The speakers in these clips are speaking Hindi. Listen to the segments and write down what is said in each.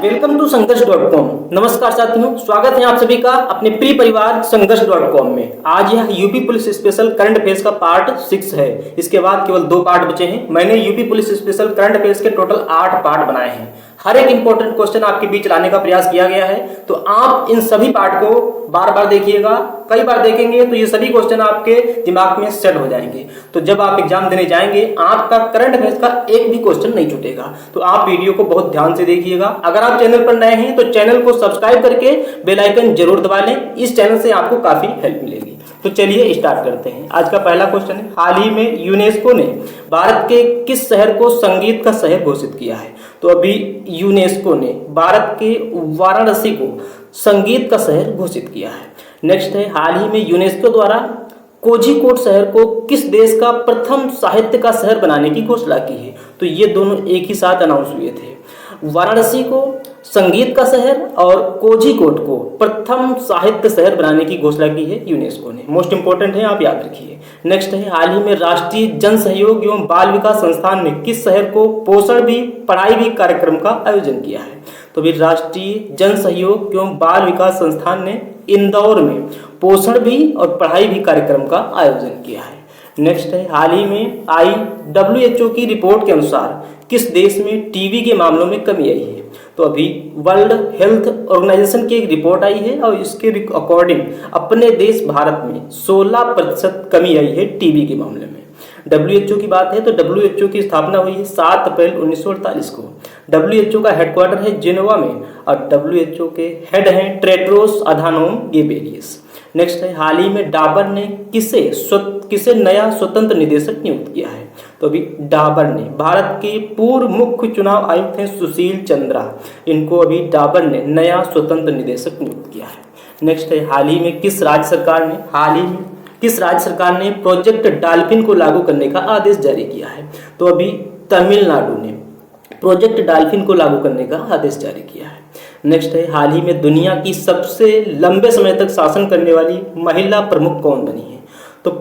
Welcome to संघर्ष.com। नमस्कार साथियों, स्वागत है आप सभी का अपने प्रिय परिवार संघर्ष.com में। आज यह UP police special current affairs का पार्ट 6 है। इसके बाद केवल 2 पार्ट बचे हैं। मैंने UP police special current affairs के टोटल 8 पार्ट बनाए हैं। हर एक इंपॉर्टेंट क्वेश्चन आपके बीच लाने का प्रयास किया गया है, तो आप इन सभी पार्ट को बार बार देखिएगा। कई बार देखेंगे तो ये सभी क्वेश्चन आपके दिमाग में सेट हो जाएंगे। तो जब आप एग्जाम देने जाएंगे, आपका करंट अफेयर्स का एक भी क्वेश्चन नहीं छूटेगा। तो आप वीडियो को बहुत ध्यान से देखिएगा। अगर आप चैनल पर नए हैं तो चैनल को सब्सक्राइब करके बेल आइकन जरूर दबा लें। इस चैनल से आपको काफी हेल्प मिलेगी। तो चलिए स्टार्ट करते हैं। आज का पहला क्वेश्चन है, हाल ही में यूनेस्को ने भारत के किस शहर को संगीत का शहर घोषित किया है? तो अभी यूनेस्को ने भारत के वाराणसी को संगीत का शहर घोषित किया है। नेक्स्ट है, हाल ही में यूनेस्को द्वारा कोझिकोड शहर को किस देश का प्रथम साहित्य का शहर बनाने की घोषणा की है? तो ये दोनों एक ही साथ अनाउंस हुए थे। वाराणसी को संगीत का शहर और कोझिकोड को प्रथम साहित्य शहर बनाने की घोषणा की है यूनेस्को ने। मोस्ट इंपोर्टेंट है, आप याद रखिए। नेक्स्ट है, हाल ही में राष्ट्रीय जन सहयोग एवं बाल विकास संस्थान ने किस शहर को पोषण भी पढ़ाई भी कार्यक्रम का आयोजन किया है? तो भी राष्ट्रीय जन सहयोग एवं बाल विकास संस्थान ने इंदौर में पोषण भी और पढ़ाई भी कार्यक्रम का आयोजन किया है। नेक्स्ट है, हाल ही में आई WHO की रिपोर्ट के अनुसार किस देश में टीबी के मामलों में कमी आई है? तो अभी वर्ल्ड हेल्थ ऑर्गेनाइजेशन की एक रिपोर्ट आई है और इसके अकॉर्डिंग अपने देश भारत में 16% कमी आई है टीबी के मामले में। WHO की बात है तो WHO की स्थापना हुई है 7 अप्रैल 1948 को। WHO का हेडक्वार्टर है जिनेवा में और WHO के हेड हैं टेड्रोस अधानोम घेब्रेयेसस। नेक्स्ट है, हाल ही में डाबर ने किसे नया स्वतंत्र निदेशक नियुक्त किया है? तो अभी डाबर ने, भारत के पूर्व मुख्य चुनाव आयुक्त हैं सुशील चंद्रा, इनको अभी डाबर ने नया स्वतंत्र निदेशक नियुक्त किया है। नेक्स्ट है, हाल ही में किस राज्य सरकार ने प्रोजेक्ट डॉल्फिन को लागू करने का आदेश जारी किया है? तो अभी तमिलनाडु ने प्रोजेक्ट डॉल्फिन को लागू करने का आदेश जारी किया है। नेक्स्ट है, हाल ही में दुनिया की सबसे लंबे समय तक शासन करने वाली महिला प्रमुख कौन बनी है? तो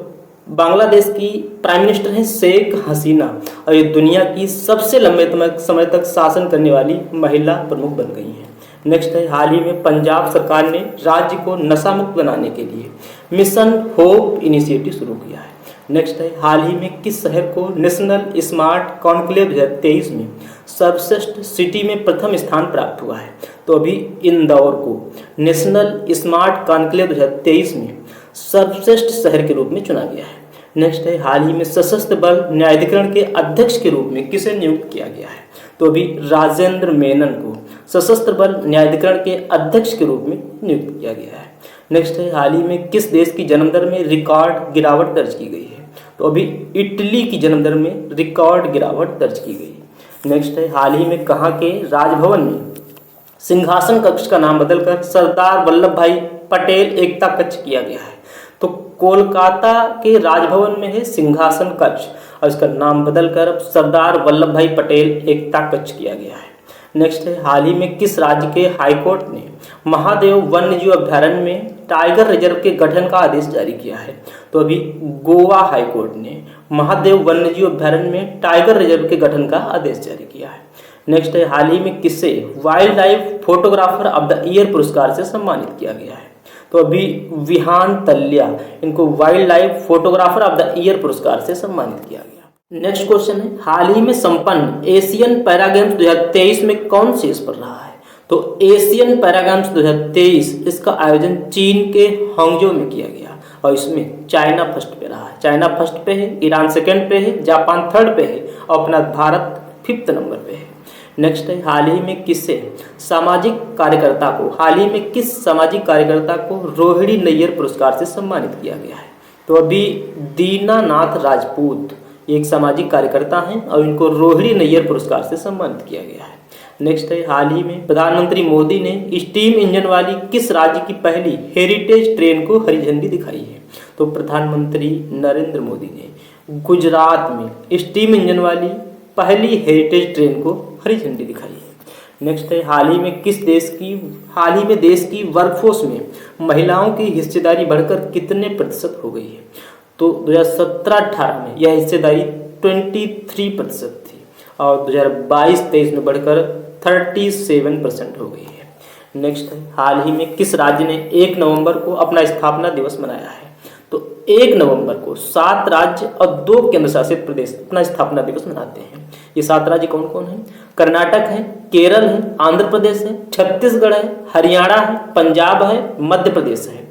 बांग्लादेश की प्राइम मिनिस्टर हैं शेख हसीना और ये दुनिया की सबसे लंबे समय तक शासन करने वाली महिला प्रमुख बन गई हैं। नेक्स्ट है, हाल ही में पंजाब सरकार ने राज्य को नशा मुक्त बनाने के लिए मिशन होप इनिशिएटिव शुरू किया है। नेक्स्ट है, हाल ही में किस शहर को नेशनल स्मार्ट कॉन्क्लेव 2023 में सर्वश्रेष्ठ सिटी में प्रथम स्थान प्राप्त हुआ है? तो अभी इंदौर को नेशनल स्मार्ट कॉन्क्लेव 2023 में सर्वश्रेष्ठ शहर के रूप में चुना गया है। नेक्स्ट है, हाल ही में सशस्त्र बल न्यायाधिकरण के अध्यक्ष के रूप में किसे नियुक्त किया गया है? तो अभी राजेंद्र मेनन को सशस्त्र बल न्यायाधिकरण के अध्यक्ष के रूप में नियुक्त किया गया है। नेक्स्ट है, हाल ही में किस देश की जन्म दर में रिकॉर्ड गिरावट दर्ज की गई है? तो अभी इटली की जन्म दर में रिकॉर्ड गिरावट दर्ज की गई। नेक्स्ट है, हाल ही में कहाँ के राजभवन में सिंहासन कक्ष का नाम बदलकर सरदार वल्लभ भाई पटेल एकता कक्ष किया गया है? तो कोलकाता के राजभवन में है सिंहासन कक्ष और इसका नाम बदलकर अब सरदार वल्लभ भाई पटेल एकता कक्ष किया गया है। नेक्स्ट है, हाल ही में किस राज्य के हाईकोर्ट ने महादेव वन्यजीव अभ्यारण्य में टाइगर रिजर्व के गठन का आदेश जारी किया है? तो अभी गोवा हाईकोर्ट ने महादेव वन्यजीव अभ्यारण्य में टाइगर रिजर्व के गठन का आदेश जारी किया है। नेक्स्ट है, हाल ही में किसे wild life photographer of the year पुरस्कार से सम्मानित किया गया है? तो अभी विहान तल्या, इनको wild life photographer of the year पुरस्कार से सम्मानित किया गया। नेक्स्ट क्वेश्चन है, हाल ही में संपन्न एशियन पैरा गेम्स 2023 में कौन शीर्ष पर रहा है? तो एशियन पैरा गेम्स 2023 इसका आयोजन चीन के हांगझो में किया गया और इसमें चाइना फर्स्ट पे रहा है। चाइना फर्स्ट पे है, ईरान सेकंड पे है, जापान थर्ड पे है और अपना भारत 5th नंबर पे है। नेक्स्ट है, हाल ही में किस सामाजिक कार्यकर्ता को रोहिणी नैयर पुरस्कार से सम्मानित किया गया है? तो अभी दीनानाथ राजपूत एक सामाजिक कार्यकर्ता हैं और इनको रोहिणी नैयर पुरस्कार से सम्मानित किया गया है। नेक्स्ट है, हाल ही में प्रधानमंत्री मोदी ने स्टीम इंजन वाली किस राज्य की पहली हेरिटेज ट्रेन को हरी झंडी दिखाई है? तो प्रधानमंत्री नरेंद्र मोदी ने गुजरात में स्टीम इंजन वाली पहली हेरिटेज ट्रेन को हरी झंडी दिखाई है। नेक्स्ट है, हाल ही में देश की वर्कफोर्स में महिलाओं की हिस्सेदारी बढ़कर कितने प्रतिशत हो गई है? तो 2017-18 में यह हिस्सेदारी 23% थी और 2022-23 में बढ़कर 37% हो गई है। नेक्स्ट है, हाल ही में किस राज्य ने 1 नवंबर को अपना स्थापना दिवस मनाया है? तो 1 नवंबर को 7 राज्य और 2 केंद्र शासित प्रदेश अपना स्थापना दिवस मनाते हैं। ये 7 राज्य कौन कौन हैं? कर्नाटक है, केरल है, आंध्र प्रदेश है, छत्तीसगढ़ है, हरियाणा है, पंजाब है, मध्य प्रदेश है,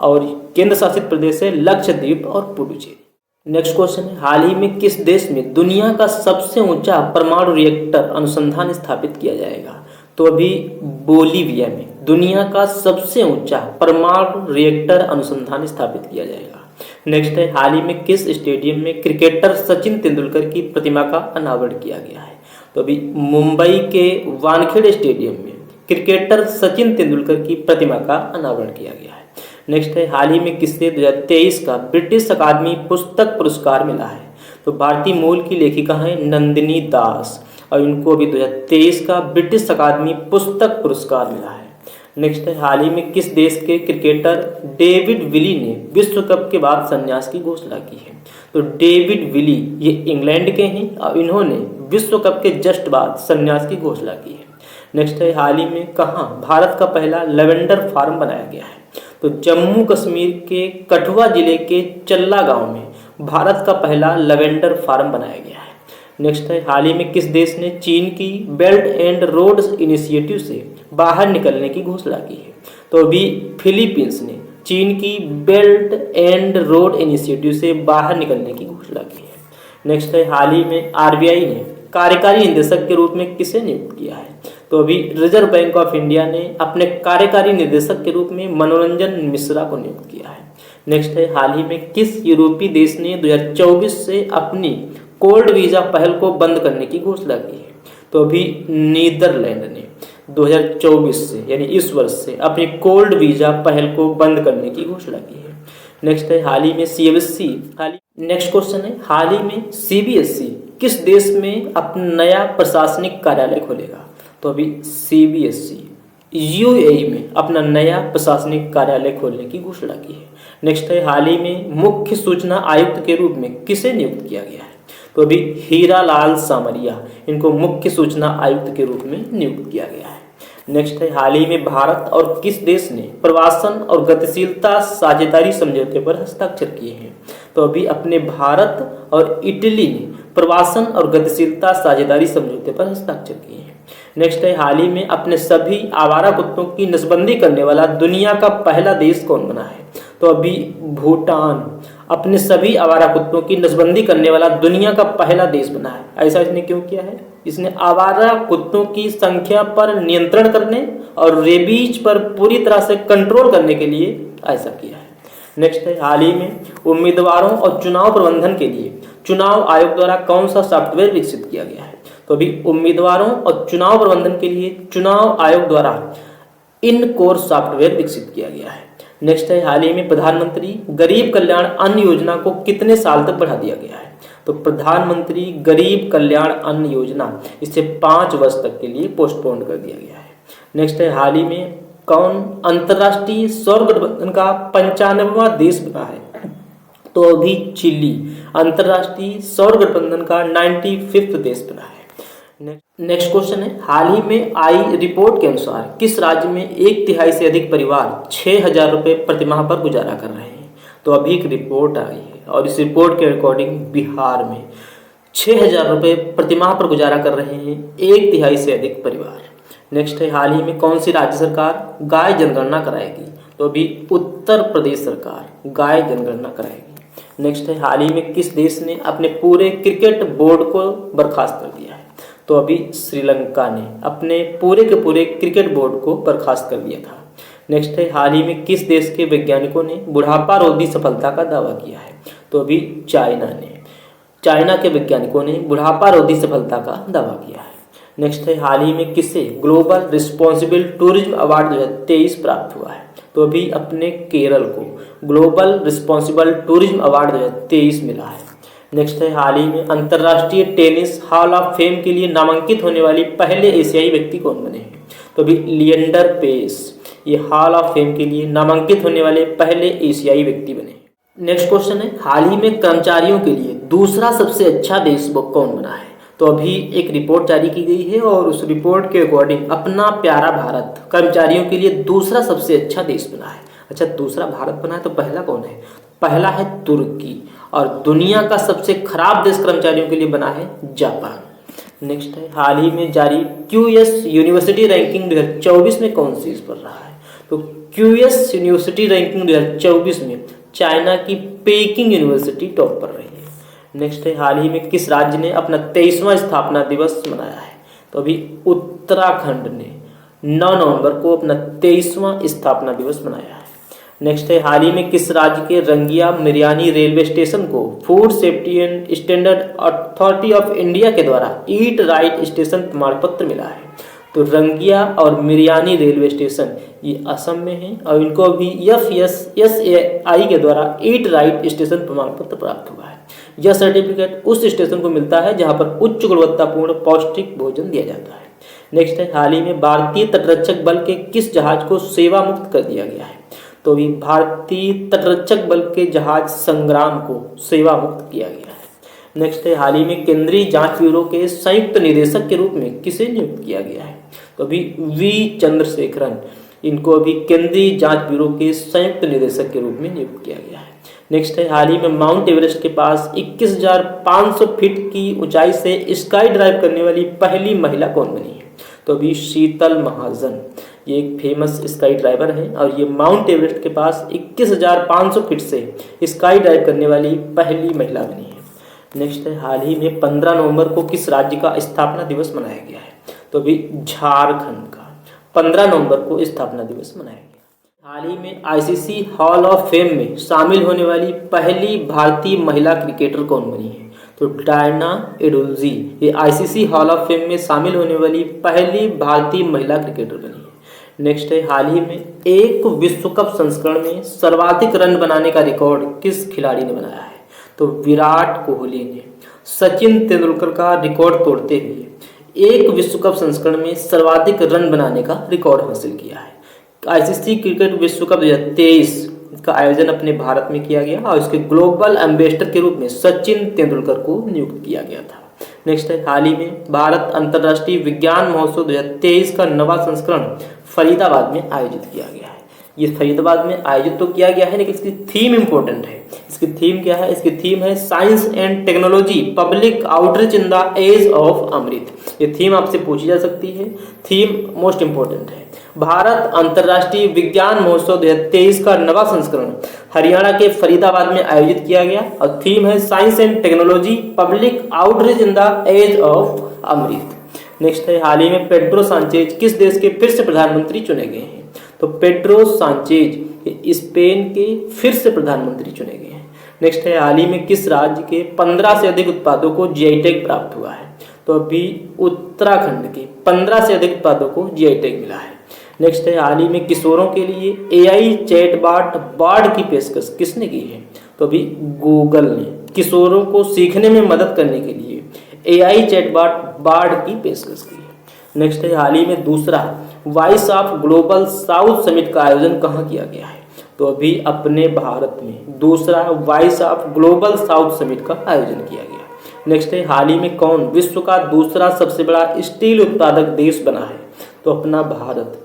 और केंद्र शासित प्रदेश है लक्षद्वीप और पुडुचेरी। नेक्स्ट क्वेश्चन है, हाल ही में किस देश में दुनिया का सबसे ऊंचा परमाणु रिएक्टर अनुसंधान स्थापित किया जाएगा? तो अभी बोलीविया में दुनिया का सबसे ऊंचा परमाणु रिएक्टर अनुसंधान स्थापित किया जाएगा। नेक्स्ट है, हाल ही में किस स्टेडियम में क्रिकेटर सचिन तेंदुलकर की प्रतिमा का अनावरण किया गया है? तो अभी मुंबई के वानखेड़े स्टेडियम में क्रिकेटर सचिन तेंदुलकर की प्रतिमा का अनावरण किया गया है। नेक्स्ट है, हाल ही में किसे 2023 का ब्रिटिश अकादमी पुस्तक पुरस्कार मिला है? तो भारतीय मूल की लेखिका है नंदिनी दास, और इनको अभी 2023 का ब्रिटिश अकादमी पुस्तक पुरस्कार मिला है। नेक्स्ट है, हाल ही में किस देश के क्रिकेटर डेविड विली ने विश्व कप के बाद संन्यास की घोषणा की है? तो डेविड विली ये इंग्लैंड के हैं और इन्होंने विश्व कप के जस्ट बाद संन्यास की घोषणा की है। नेक्स्ट है, हाल ही में कहाँ भारत का पहला लेवेंडर फार्म बनाया गया है? तो जम्मू कश्मीर के कठुआ जिले के चल्ला गांव में भारत का पहला लेवेंडर फार्म बनाया गया है। नेक्स्ट है, हाल ही में किस देश ने चीन की बेल्ट एंड रोड इनिशिएटिव से बाहर निकलने की घोषणा की है? तो अभी फिलीपींस ने चीन की बेल्ट एंड रोड इनिशिएटिव से बाहर निकलने की घोषणा की है। नेक्स्ट है, हाल ही में आरबीआई ने कार्यकारी निदेशक के रूप में किसे नियुक्त किया है? तो अभी रिजर्व बैंक ऑफ इंडिया ने अपने कार्यकारी निदेशक के रूप में मनोरंजन मिश्रा को नियुक्त किया है। नेक्स्ट है, हाल ही में किस यूरोपीय देश ने 2024 से अपनी कोल्ड वीज़ा पहल को बंद करने की घोषणा की है? तो अभी नीदरलैंड ने 2024 से यानी इस वर्ष से अपनी कोल्ड वीज़ा पहल को बंद करने की घोषणा की है। नेक्स्ट है, हाल ही में सीबीएसई नेक्स्ट क्वेश्चन है, हाल ही में सीबीएसई किस देश में अपना नया प्रशासनिक कार्यालय खोलेगा? तो अभी सीबीएसई यूएई में अपना नया प्रशासनिक कार्यालय खोलने की घोषणा की है। नेक्स्ट है, हाल ही में मुख्य सूचना आयुक्त के रूप में किसे नियुक्त किया गया है? तो अभी हीरालाल सामरिया इनको मुख्य सूचना आयुक्त के रूप में नियुक्त किया गया है। नेक्स्ट है, हाल ही में भारत और किस देश ने प्रवासन और गतिशीलता साझेदारी समझौते पर हस्ताक्षर किए हैं? तो अभी अपने भारत और इटली ने प्रवासन और गतिशीलता साझेदारी समझौते पर हस्ताक्षर किए हैं। नेक्स्ट है, हाल ही में अपने सभी आवारा कुत्तों की नसबंदी करने वाला दुनिया का पहला देश कौन बना है? तो अभी भूटान अपने सभी आवारा कुत्तों की नसबंदी करने वाला दुनिया का पहला देश बना है। ऐसा इसने क्यों किया है? इसने आवारा कुत्तों की संख्या पर नियंत्रण करने और रेबीज पर पूरी तरह से कंट्रोल करने के लिए ऐसा किया है। नेक्स्ट है, हाल ही में उम्मीदवारों और चुनाव प्रबंधन के लिए चुनाव आयोग द्वारा कौन सा सॉफ्टवेयर विकसित किया गया है? तो अभी उम्मीदवारों और चुनाव प्रबंधन के लिए चुनाव आयोग द्वारा इन कोर्स सॉफ्टवेयर विकसित किया गया है। नेक्स्ट है, हाल ही में प्रधानमंत्री गरीब कल्याण अन्न योजना को कितने साल तक बढ़ा दिया गया है? तो प्रधानमंत्री गरीब कल्याण अन्न योजना इसे 5 वर्ष तक के लिए पोस्टपोन कर दिया गया है। नेक्स्ट है, हाल ही में कौन अंतर्राष्ट्रीय सौर गठबंधन का 95वां देश बना है? तो अभी चिली अंतर्राष्ट्रीय सौर गठबंधन का 95वां देश बना है। नेक्स्ट क्वेश्चन है, हाल ही में आई रिपोर्ट के अनुसार किस राज्य में 1/3 से अधिक परिवार 6,000 रुपये प्रतिमाह पर गुजारा कर रहे हैं? तो अभी एक रिपोर्ट आई है और इस रिपोर्ट के अकॉर्डिंग बिहार में 6,000 रुपये प्रतिमाह पर गुजारा कर रहे हैं 1/3 से अधिक परिवार। नेक्स्ट है, हाल ही में कौन सी राज्य सरकार गाय जनगणना कराएगी? तो अभी उत्तर प्रदेश सरकार गाय जनगणना कराएगी। नेक्स्ट है, हाल ही में किस देश ने अपने पूरे क्रिकेट बोर्ड को बर्खास्त कर दिया है? तो अभी श्रीलंका ने अपने पूरे के पूरे क्रिकेट बोर्ड को बर्खास्त कर दिया था। नेक्स्ट है, हाल ही में किस देश के वैज्ञानिकों ने बुढ़ापा रोधी सफलता का दावा किया है? तो अभी चाइना के वैज्ञानिकों ने बुढ़ापा रोधी सफलता का दावा किया है। नेक्स्ट है, हाल ही में किसे ग्लोबल रिस्पॉन्सिबल टूरिज्म अवार्ड 2023 प्राप्त हुआ है? तो अभी अपने केरल को ग्लोबल रिस्पॉन्सिबल टूरिज्म अवार्ड 2023 मिला है। नेक्स्ट है, हाल ही में अंतर्राष्ट्रीय टेनिस हॉल ऑफ फेम के लिए नामांकित होने वाली पहले एशियाई व्यक्ति कौन बने हैं? तो अभी लिएंडर पेस ये हॉल ऑफ फेम के लिए नामांकित होने वाले पहले एशियाई व्यक्ति बने। नेक्स्ट क्वेश्चन है, हाल ही में कर्मचारियों के लिए दूसरा सबसे अच्छा देश कौन बना है? तो तो अभी एक रिपोर्ट जारी की गई है और उस रिपोर्ट के अकॉर्डिंग अपना प्यारा भारत कर्मचारियों के लिए दूसरा सबसे अच्छा देश बना है। अच्छा, दूसरा भारत बना है तो पहला कौन है? पहला है तुर्की, और दुनिया का सबसे खराब देश कर्मचारियों के लिए बना है जापान। नेक्स्ट है, हाल ही में जारी क्यूएस यूनिवर्सिटी रैंकिंग 2024 में कौन सी पर रहा है? तो क्यूएस यूनिवर्सिटी रैंकिंग 2024 में चाइना की पेकिंग यूनिवर्सिटी टॉप पर रही है। नेक्स्ट है, हाल ही में किस राज्य ने अपना 23वां स्थापना दिवस मनाया है? तो अभी उत्तराखंड ने 9 नवंबर को अपना 23वां स्थापना दिवस मनाया है। नेक्स्ट है, हाल ही में किस राज्य के रंगिया मिर्यानी रेलवे स्टेशन को food safety and standard authority of India के द्वारा ईट राइट स्टेशन प्रमाण पत्र मिला है? तो रंगिया और मिर्यानी रेलवे स्टेशन ये असम में है और इनको अभी FSSAI के द्वारा ईट राइट स्टेशन प्रमाण पत्र प्राप्त हुआ है। यह सर्टिफिकेट उस स्टेशन को मिलता है जहां पर उच्च गुणवत्तापूर्ण पौष्टिक भोजन दिया जाता है। नेक्स्ट है, हाल ही में भारतीय तटरक्षक बल के किस जहाज को सेवा मुक्त कर दिया गया है? तो भी भारतीय तटरक्षक बल के जहाज संग्राम को सेवा मुक्त किया गया है। नेक्स्ट है, हाल ही में केंद्रीय जांच ब्यूरो के संयुक्त निदेशक के रूप में किसे नियुक्त किया गया है? तो अभी वी चंद्रशेखरन, इनको अभी केंद्रीय जांच ब्यूरो के संयुक्त निदेशक के रूप में नियुक्त किया गया है। नेक्स्ट है, हाल ही में माउंट एवरेस्ट के पास 21,500 फीट की ऊंचाई से स्काई ड्राइव करने वाली पहली महिला कौन बनी है? तो अभी शीतल महाजन, ये एक फेमस स्काई ड्राइवर है और ये माउंट एवरेस्ट के पास 21,500 फीट से स्काई ड्राइव करने वाली पहली महिला बनी है। नेक्स्ट है, हाल ही में 15 नवंबर को किस राज्य का स्थापना दिवस मनाया गया है? तो अभी झारखंड का 15 नवंबर को स्थापना दिवस मनाया गया। हाल ही में ICC हॉल ऑफ फेम में शामिल होने वाली पहली भारतीय महिला क्रिकेटर कौन बनी है? तो डायना एडुल्जी, ये ICC हॉल ऑफ फेम में शामिल होने वाली पहली भारतीय महिला क्रिकेटर बनी है। नेक्स्ट है, हाल ही में एक विश्व कप संस्करण में सर्वाधिक रन बनाने का रिकॉर्ड किस खिलाड़ी ने बनाया है? तो विराट कोहली ने सचिन तेंदुलकर का रिकॉर्ड तोड़ते हुए एक विश्व कप संस्करण में सर्वाधिक रन बनाने का रिकॉर्ड हासिल किया है। ICC क्रिकेट विश्व कप 2023 का आयोजन अपने भारत में किया गया और इसके ग्लोबल एम्बेसडर के रूप में सचिन तेंदुलकर को नियुक्त किया गया था। नेक्स्ट है, हाल ही में भारत अंतर्राष्ट्रीय विज्ञान महोत्सव 2023 का नवा संस्करण फरीदाबाद में आयोजित किया गया है। ये फरीदाबाद में आयोजित तो किया गया है लेकिन इसकी थीम इंपॉर्टेंट है। इसकी थीम क्या है? इसकी थीम है science and technology public outreach in the age of Amrit. ये थीम आपसे पूछी जा सकती है, थीम मोस्ट इंपॉर्टेंट है। भारत अंतर्राष्ट्रीय विज्ञान महोत्सव 2023 का नवा संस्करण हरियाणा के फरीदाबाद में आयोजित किया गया और थीम है science and technology public outreach in the age of Amrit. Next है, हाल ही में पेड्रो सांचेज किस देश के फिर से प्रधानमंत्री चुने गए हैं? तो पेड्रो सांचेज स्पेन के फिर से प्रधानमंत्री चुने गए हैं। नेक्स्ट है, हाल ही में किस राज्य के 15 से अधिक उत्पादों को GI टैग प्राप्त हुआ है? तो अभी उत्तराखंड के 15 से अधिक उत्पादों को GI टैग मिला है। नेक्स्ट है, हाल ही में किशोरों के लिए AI चैटबॉट बार्ड की पेशकश किसने की है? तो अभी गूगल ने किशोरों को सीखने में मदद करने के लिए AI चैटबॉट बार्ड की पेशकश की है। नेक्स्ट है, हाल ही में दूसरा voice of global south summit का आयोजन कहाँ किया गया है? तो अभी अपने भारत में दूसरा voice of global south summit का आयोजन किया गया। नेक्स्ट है, हाल ही में कौन विश्व का दूसरा सबसे बड़ा स्टील उत्पादक देश बना है? तो अपना भारत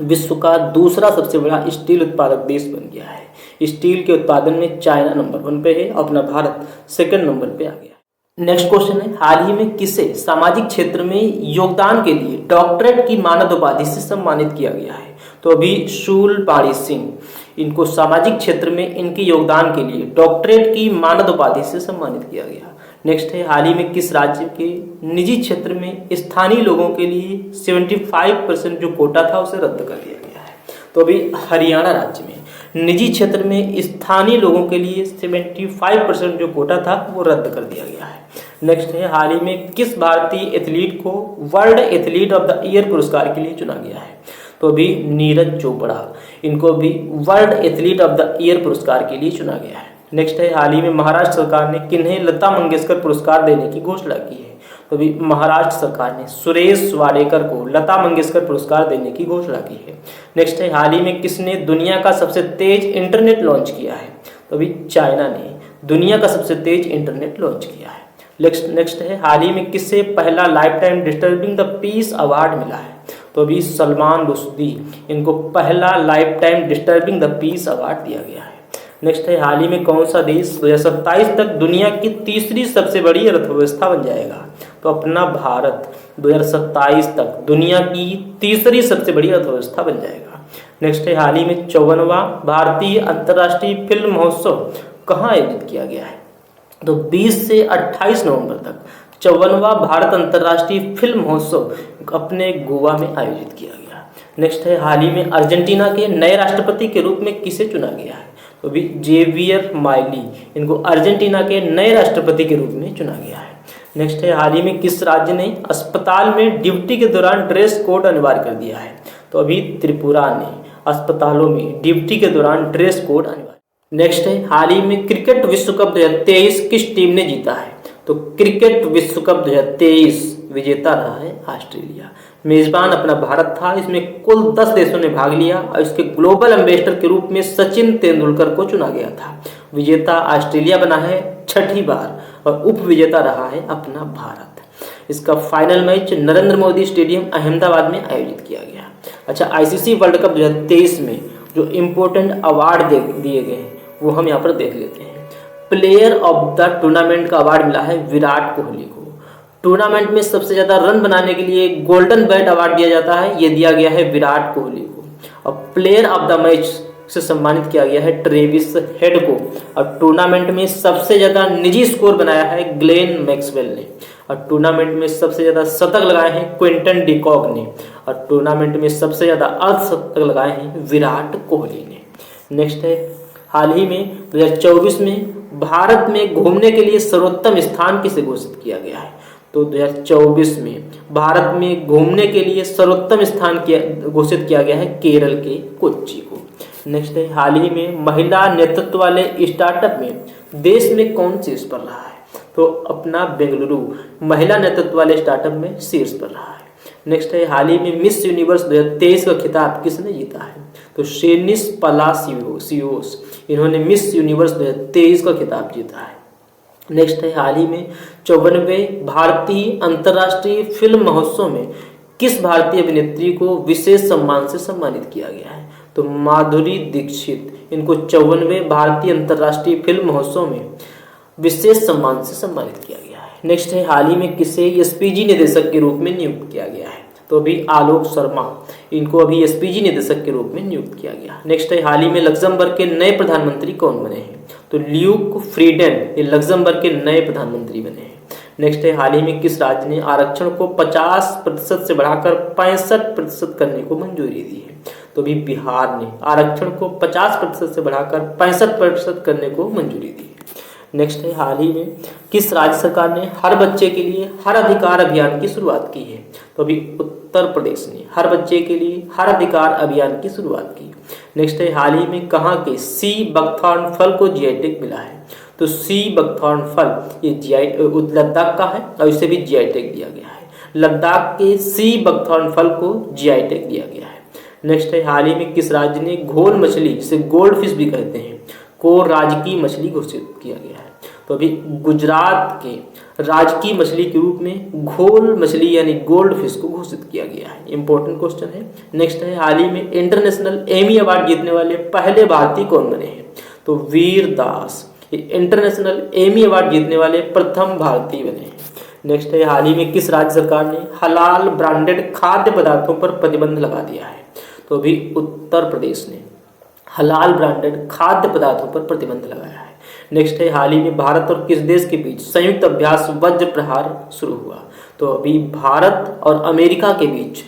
विश्व का दूसरा सबसे बड़ा स्टील उत्पादक देश बन गया है। स्टील के उत्पादन में चाइना नंबर 1 पे है और अपना भारत सेकंड नंबर पे आ गया। नेक्स्ट क्वेश्चन है, हाल ही में किसे सामाजिक क्षेत्र में योगदान के लिए डॉक्टरेट की मानद उपाधि से सम्मानित किया गया है? तो अभी शूलपाणी सिंह, इनको सामाजिक क्षेत्र में इनके योगदान के लिए डॉक्टरेट की मानद उपाधि से सम्मानित किया गया। नेक्स्ट है, हाल ही में किस राज्य के निजी क्षेत्र में स्थानीय लोगों के लिए 75% जो कोटा था उसे रद्द कर दिया गया है? तो अभी हरियाणा राज्य में निजी क्षेत्र में स्थानीय लोगों के लिए 75% जो कोटा था वो रद्द कर दिया गया है। नेक्स्ट है, हाल ही में किस भारतीय एथलीट को world athlete of the year पुरस्कार के लिए चुना गया है? तो अभी नीरज चोपड़ा, इनको भी world athlete of the year पुरस्कार के लिए चुना गया है। नेक्स्ट है, हाल ही में महाराष्ट्र सरकार ने किन्हें लता मंगेशकर पुरस्कार देने की घोषणा की है? तो अभी महाराष्ट्र सरकार ने सुरेश वाडेकर को लता मंगेशकर पुरस्कार देने की घोषणा की है। नेक्स्ट है, हाल ही में किसने दुनिया का सबसे तेज इंटरनेट लॉन्च किया है? तो अभी चाइना ने दुनिया का सबसे तेज इंटरनेट लॉन्च किया है। नेक्स्ट है, हाल ही में किसे पहला life time disturbing the peace award मिला है? तो अभी सलमान रुश्दी, इनको पहला life time disturbing the peace award दिया गया है। नेक्स्ट है, हाल ही में कौन सा देश 2027 तक दुनिया की तीसरी सबसे बड़ी अर्थव्यवस्था बन जाएगा? तो अपना भारत 2027 तक दुनिया की तीसरी सबसे बड़ी अर्थव्यवस्था बन जाएगा। नेक्स्ट है, हाल ही में 54वां भारतीय अंतर्राष्ट्रीय फिल्म महोत्सव कहाँ आयोजित किया गया है? तो 20 से 28 नवंबर तक 54वां भारत अंतर्राष्ट्रीय फिल्म महोत्सव अपने गोवा में आयोजित किया गया। नेक्स्ट है, हाल ही में अर्जेंटीना के नए राष्ट्रपति के रूप में किसे चुना गया है? तो भी जेवियर माइली, इनको अर्जेंटीना के नए राष्ट्रपति के रूप में चुना गया है। नेक्स्ट है, हाल ही में किस राज्य ने अस्पताल में ड्यूटी के दौरान ड्रेस कोड अनिवार्य कर दिया है? तो अभी त्रिपुरा ने अस्पतालों में ड्यूटी के दौरान ड्रेस कोड अनिवार्य। नेक्स्ट है, हाल ही में क्रिकेट विश्व कप 2023 किस टीम ने जीता है? तो क्रिकेट विश्व कप 2023 विजेता रहा है ऑस्ट्रेलिया। मेजबान अपना भारत था। इसमें कुल 10 देशों ने भाग लिया और इसके ग्लोबल एम्बेसडर के रूप में सचिन तेंदुलकर को चुना गया था। विजेता ऑस्ट्रेलिया बना है 6ठी बार और उप विजेता रहा है अपना भारत। इसका final match Narendra Modi stadium Ahmedabad में आयोजित किया गया। अच्छा, आईसीसी वर्ल्ड कप 2023 में जो इम्पोर्टेंट अवार्ड दिए गए हैं वो हम यहाँ पर देख लेते हैं। प्लेयर ऑफ द टूर्नामेंट का अवार्ड मिला है विराट कोहली को। टूर्नामेंट में सबसे ज़्यादा रन बनाने के लिए गोल्डन बैट अवार्ड दिया जाता है, ये दिया गया है विराट कोहली को। और प्लेयर ऑफ द मैच से सम्मानित किया गया है ट्रेविस हेड को। और टूर्नामेंट में सबसे ज़्यादा निजी स्कोर बनाया है ग्लेन मैक्सवेल ने। और टूर्नामेंट में सबसे ज़्यादा शतक लगाए हैं क्विंटन डिकॉक ने। और टूर्नामेंट में सबसे ज़्यादा अर्धशतक लगाए हैं विराट कोहली ने। नेक्स्ट है, हाल ही में 2024 में भारत में घूमने के लिए सर्वोत्तम स्थान किसे घोषित किया गया है? तो 2024 में भारत में घूमने के लिए सर्वोत्तम स्थान घोषित किया गया है केरल के कोच्चि को। नेक्स्ट है, हाल ही में महिला नेतृत्व वाले स्टार्टअप में देश में कौन शीर्ष पर रहा है? तो अपना बेंगलुरु महिला नेतृत्व वाले स्टार्टअप में शीर्ष पर रहा है। नेक्स्ट है, हाल ही में मिस यूनिवर्स 2023 का खिताब किसने जीता है? तो शेनिस पलासियोस, इन्होंने मिस यूनिवर्स 2023 का खिताब जीता है। नेक्स्ट है, हाल ही में 54वें भारतीय अंतर्राष्ट्रीय फिल्म महोत्सव में किस भारतीय अभिनेत्री को विशेष सम्मान से सम्मानित किया गया है? तो माधुरी दीक्षित, इनको 54वें भारतीय अंतर्राष्ट्रीय फिल्म महोत्सव में विशेष सम्मान से सम्मानित किया गया है। नेक्स्ट है, हाल ही में किसे एसपीजी निदेशक के रूप में नियुक्त किया गया है? तो अभी आलोक शर्मा, इनको अभी एसपीजी निदेशक के रूप में नियुक्त किया गया। नेक्स्ट है, हाल ही में लक्जमबर्ग के नए प्रधानमंत्री कौन बने हैं? तो ल्यूक फ्रीडेन, ये लक्जमबर्ग के नए प्रधानमंत्री बने हैं। नेक्स्ट है, हाल ही में किस राज्य ने आरक्षण को 50% से बढ़ाकर 65% करने को मंजूरी दी है? तो अभी बिहार ने आरक्षण को 50% से बढ़ाकर 65% करने को मंजूरी दी है। नेक्स्ट है, हाल ही में किस राज्य सरकार ने हर बच्चे के लिए हर अधिकार अभियान की शुरुआत की है? तो अभी उत्तर प्रदेश ने हर बच्चे के लिए हर अधिकार अभियान की शुरुआत की। नेक्स्ट है, हाल ही में कहाँ के सी बकथॉर्न फल को जीआई टैग मिला है? तो सी बकथॉर्न फल ये लद्दाख का है और इसे भी जीआई टैग दिया गया है। लद्दाख के सी बकथॉर्न फल को जीआई टैग दिया गया है। नेक्स्ट है, हाल ही में किस राज्य ने घोल मछली से गोल्ड फिश भी कहते हैं को राजकीय मछली घोषित किया गया है? तो अभी गुजरात के राजकीय मछली के रूप में घोल मछली यानी गोल्ड फिश को घोषित किया गया है। इंपॉर्टेंट क्वेश्चन है। नेक्स्ट है, हाल ही में इंटरनेशनल एमी अवार्ड जीतने वाले पहले भारतीय कौन बने हैं? तो वीर दास, ये इंटरनेशनल एमी अवार्ड जीतने वाले प्रथम भारतीय बने हैं। नेक्स्ट है, हाल ही में किस राज्य सरकार ने हलाल ब्रांडेड खाद्य पदार्थों पर प्रतिबंध लगा दिया है? तो अभी उत्तर प्रदेश ने हलाल ब्रांडेड खाद्य पदार्थों पर प्रतिबंध लगाया है। नेक्स्ट है, हाल ही में भारत और किस देश के बीच संयुक्त अभ्यास वज्र प्रहार शुरू हुआ? तो अभी भारत और अमेरिका के बीच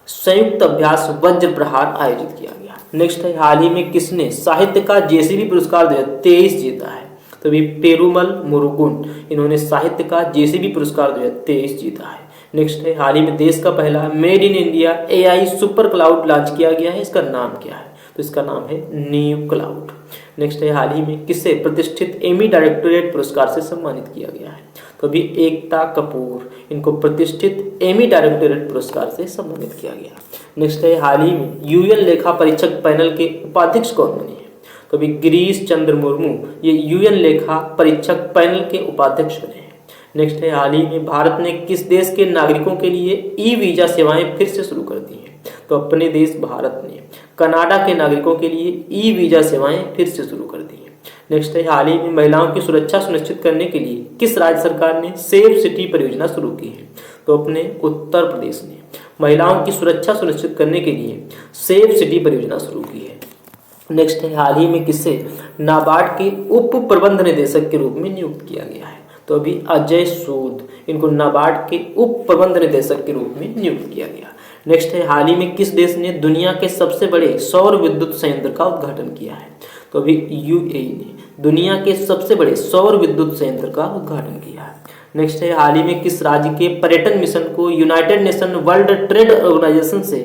संयुक्त अभ्यास वज्र प्रहार आयोजित किया गया। नेक्स्ट है, हाल ही में किसने साहित्य का जेसीबी पुरस्कार 2023 जीता है? तो अभी पेरुमल मुरुगन, इन्होंने साहित्य का जेसीबी पुरस्कार 2023 जीता है। नेक्स्ट है, हाल ही में देश का पहला made in India AI super cloud launch किया गया है। इसका नाम क्या है? तो इसका नाम है न्यू क्लाउड। नेक्स्ट है, हाल ही में किसे प्रतिष्ठित एमी डायरेक्टोरेट पुरस्कार से सम्मानित किया गया है? तो अभी एकता कपूर, इनको प्रतिष्ठित एमी डायरेक्टोरेट पुरस्कार से सम्मानित किया गया। नेक्स्ट है, हाल ही में यूएन लेखा परीक्षक पैनल के उपाध्यक्ष कौन बने हैं? तो अभी गिरीश चंद्र मुर्मू, ये यूएन लेखा परीक्षक पैनल के उपाध्यक्ष बने हैं। नेक्स्ट है हाल ही में भारत ने किस देश के नागरिकों के लिए ई वीज़ा सेवाएं फिर से शुरू कर दी हैं? तो अपने देश भारत ने कनाडा के नागरिकों के लिए ई वीज़ा सेवाएं फिर से शुरू कर दी हैं। नेक्स्ट है हाल ही में महिलाओं की सुरक्षा सुनिश्चित करने के लिए किस राज्य सरकार ने सेफ सिटी परियोजना शुरू की है? तो अपने उत्तर प्रदेश ने महिलाओं की सुरक्षा सुनिश्चित करने के लिए सेफ सिटी परियोजना शुरू की है। नेक्स्ट है हाल ही में किसे नाबार्ड के उप प्रबंध निदेशक के रूप में नियुक्त किया गया है? तो अभी अजय सूद, इनको नाबार्ड के उप प्रबंध निदेशक के रूप में नियुक्त किया गया। नेक्स्ट है हाल ही में किस देश ने दुनिया के सबसे बड़े सौर विद्युत संयंत्र का उद्घाटन किया है? तो अभी यूएई ने दुनिया के सबसे बड़े सौर विद्युत संयंत्र का उद्घाटन किया है। नेक्स्ट है हाल ही में किस राज्य के पर्यटन मिशन को United Nation World Trade Organization से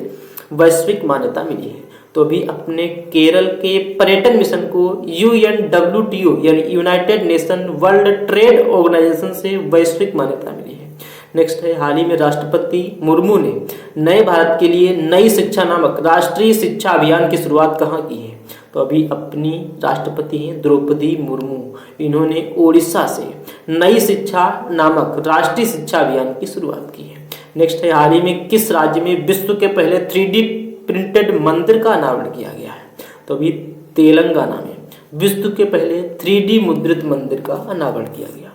वैश्विक मान्यता मिली है? तो अभी अपने केरल के पर्यटन मिशन को UNWTO यानी United Nation World Trade Organization से वैश्विक मान्यता मिली है। नेक्स्ट है हाल ही में राष्ट्रपति मुर्मू ने नए भारत के लिए नई शिक्षा नामक राष्ट्रीय शिक्षा अभियान की शुरुआत कहाँ की है? तो अभी अपनी राष्ट्रपति हैं द्रौपदी मुर्मू, इन्होंने ओडिशा से नई शिक्षा नामक राष्ट्रीय शिक्षा अभियान की शुरुआत की है। नेक्स्ट है हाल ही में किस राज्य में विश्व के पहले 3D प्रिंटेड मंदिर का अनावरण किया गया है? तो अभी तेलंगाना में विश्व के पहले 3D मुद्रित मंदिर का अनावरण किया गया।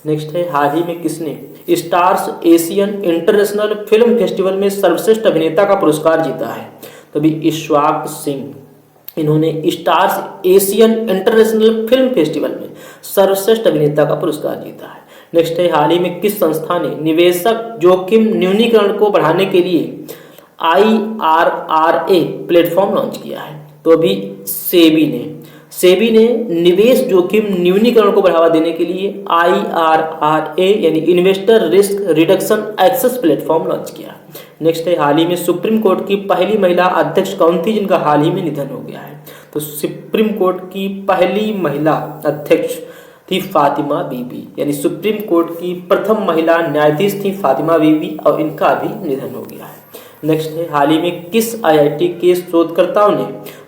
नेक्स्ट है हाल ही में किसने stars Asian international film festival में सर्वश्रेष्ठ अभिनेता का पुरस्कार जीता है? तो अभी इश्वाक सिंह, इन्होंने stars Asian international film festival में सर्वश्रेष्ठ अभिनेता का पुरस्कार जीता है। नेक्स्ट है हाल ही में किस संस्था ने निवेशक जोखिम न्यूनीकरण को बढ़ाने के लिए IRRA प्लेटफॉर्म लॉन्च किया है? तो अभी सेबी ने निवेश जोखिम न्यूनीकरण को बढ़ावा देने के लिए IRRA यानी investor risk reduction access platform launch किया। नेक्स्ट है हाल ही में सुप्रीम कोर्ट की पहली महिला अध्यक्ष कौन थी जिनका हाल ही में निधन हो गया है? तो सुप्रीम कोर्ट की पहली महिला अध्यक्ष थी फातिमा बीबी, यानी सुप्रीम कोर्ट की प्रथम महिला न्यायाधीश थी फातिमा बीबी और इनका भी निधन हो गया है। नेक्स्ट है हाल ही में किस IIT के शोधकर्ताओं ने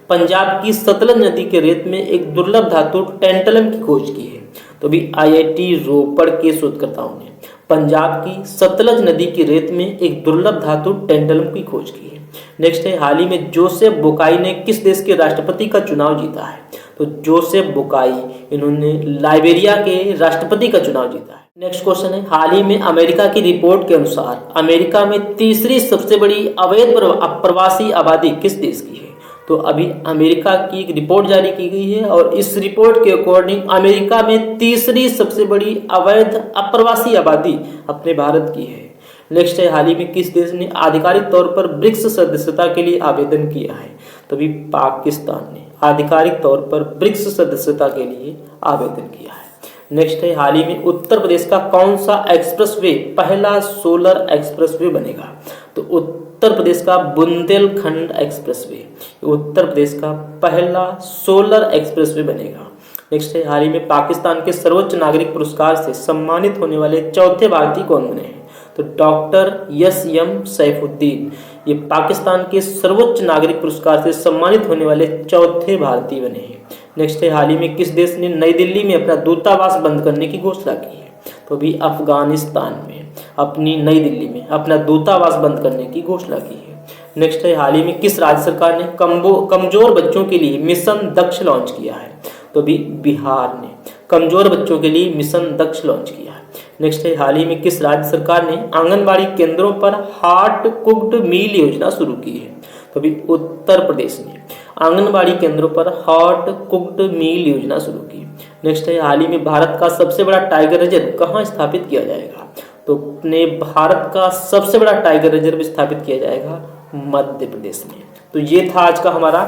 पंजाब की सतलज नदी के रेत में एक दुर्लभ धातु टेंटलम की खोज की है? तो भी IIT रोपड़ के शोधकर्ताओं ने पंजाब की सतलज नदी की रेत में एक दुर्लभ धातु टेंटलम की खोज की है। नेक्स्ट है हाल ही में जोसेफ बोकाई ने किस देश के राष्ट्रपति का चुनाव जीता है? तो जोसेफ बोकाई, इन्होंने लाइबेरिया के राष्ट्रपति का चुनाव जीता है। नेक्स्ट क्वेश्चन है हाल ही में अमेरिका की रिपोर्ट के अनुसार अमेरिका में तीसरी सबसे बड़ी अवैध अप्रवासी आबादी किस देश की है? तो अभी अमेरिका की एक रिपोर्ट जारी की गई है और इस रिपोर्ट के अकॉर्डिंग अमेरिका में तीसरी सबसे बड़ी अवैध अप्रवासी आबादी अपने भारत की है। नेक्स्ट है हाल ही में किस देश ने आधिकारिक तौर पर ब्रिक्स सदस्यता के लिए आवेदन किया है? तो अभी पाकिस्तान ने आधिकारिक तौर पर ब्रिक्स सदस्यता के लिए आवेदन किया है। नेक्स्ट है हाल ही में उत्तर प्रदेश का कौन सा एक्सप्रेसवे पहला सोलर एक्सप्रेसवे बनेगा? तो उत्तर प्रदेश का बुंदेलखंड एक्सप्रेसवे उत्तर प्रदेश का पहला सोलर एक्सप्रेसवे बनेगा। नेक्स्ट है हाल ही में पाकिस्तान के सर्वोच्च नागरिक पुरस्कार से सम्मानित होने वाले चौथे भारतीय कौन बने हैं? तो डॉक्टर SM सैफुद्दीन, ये पाकिस्तान के सर्वोच्च नागरिक पुरस्कार से सम्मानित होने वाले चौथे भारतीय बने हैं। नेक्स्ट है हाल ही में किस देश ने नई दिल्ली में अपना दूतावास बंद करने की घोषणा की है? तो अभी अफगानिस्तान में अपनी नई दिल्ली में अपना दूतावास बंद करने की घोषणा की है। नेक्स्ट है हाल ही में किस राज्य सरकार ने कमजोर बच्चों के लिए मिशन दक्ष लॉन्च किया है? तो अभी बिहार ने कमजोर बच्चों के लिए मिशन दक्ष लॉन्च किया है। नेक्स्ट है हाल ही में किस राज्य सरकार ने आंगनबाड़ी केंद्रों पर हार्ट कुक्ड मील योजना शुरू की है? तो अभी उत्तर प्रदेश ने आंगनबाड़ी केंद्रों पर हॉट कुक्ड मील योजना शुरू की। नेक्स्ट है हाल ही में भारत का सबसे बड़ा टाइगर रिजर्व कहाँ स्थापित किया जाएगा? तो अपने भारत का सबसे बड़ा टाइगर रिजर्व स्थापित किया जाएगा मध्य प्रदेश में। तो ये था आज का हमारा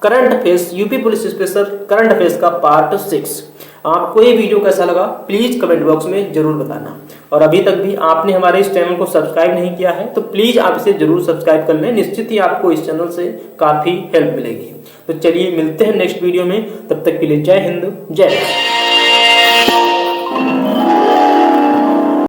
current affairs UP police special current affairs का पार्ट 6। आपको ये वीडियो कैसा लगा प्लीज़ कमेंट बॉक्स में जरूर बताना। और अभी तक भी आपने हमारे इस चैनल को सब्सक्राइब नहीं किया है तो प्लीज़ आप इसे जरूर सब्सक्राइब कर लें, निश्चित ही आपको इस चैनल से काफ़ी हेल्प मिलेगी। तो चलिए मिलते हैं नेक्स्ट वीडियो में, तब तक के लिए जय हिंद जय भारत।